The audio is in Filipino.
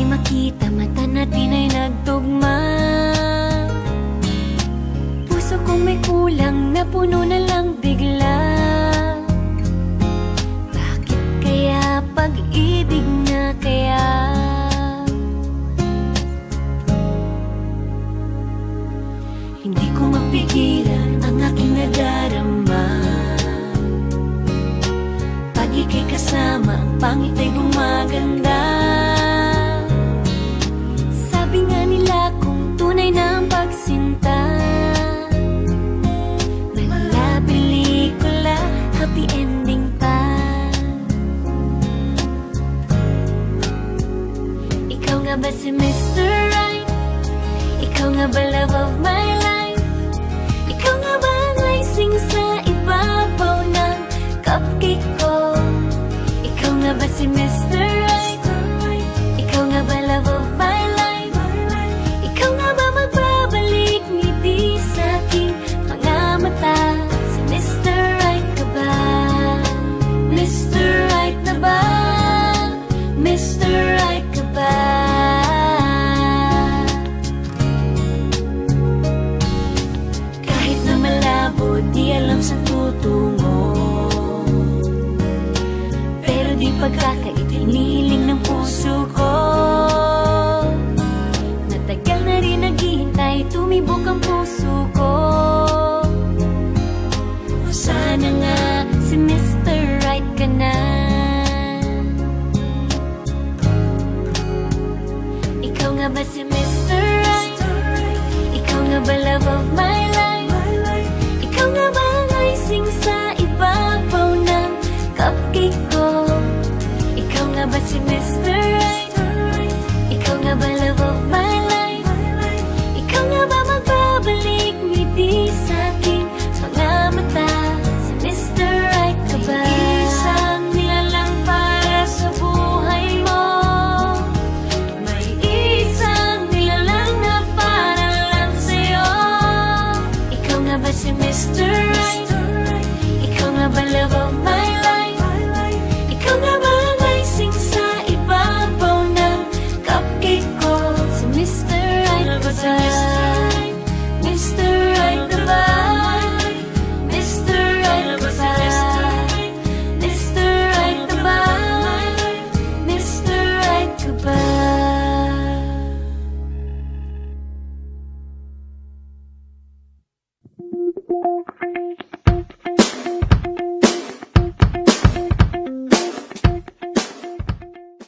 makita, mata natin ay nagtugma. Puso kong may kulang, napuno na lang bigla. Bakit kaya pag-ibig na kaya? Hindi ko mapigilan ang aking nadarama. Pag ika'y kasama, ang pangit ay gumaganda. Sabi nga nila kung tunay na ang pagsinta, wala pelikula, happy ending pa. Ikaw nga ba si Mr. Right? Ikaw nga ba love of my life? Ikaw nga ba ang icing sa ibabaw ng cupcake ko? Ikaw nga ba si Mr. Right? Ikaw nga ba love of my life? Ikaw nga ba magbabalik ngiti sa aking mga mata? Si Mr. Right ka ba? Mr. Right na ba? Mr. Right ka ba? Kahit na malabo, di alam sa tutungo, pero di pagkakaitiniling ng puso ko. Natagal na rin naghihintay, tumibok ang puso ko. O sana nga si Mr. Right ka na. Ikaw nga ba si Mr. Right? Ikaw nga ba love of my life? Ikaw nga ba ang icing sa ibabaw ng cupcake ko? Ikaw nga ba si Mr. Right? Ikaw nga ba love of my life? Ikaw nga ba magbabalik ngiti sa aking mga mata? Si Mr. Right ka ba? Isang nilalang para sa buhay mo. May isang nilalang na para lang sa'yo. Ikaw nga ba si Mr. Right? Ikaw nga ba love of my life? Ikaw nga ba ang icing sa ibabaw ng cupcake ko? Si Mr. Right ka ba? Mr. Right na ba? Mr. Right ka ba? Mr. Right na ba? Mr. Right ka ba?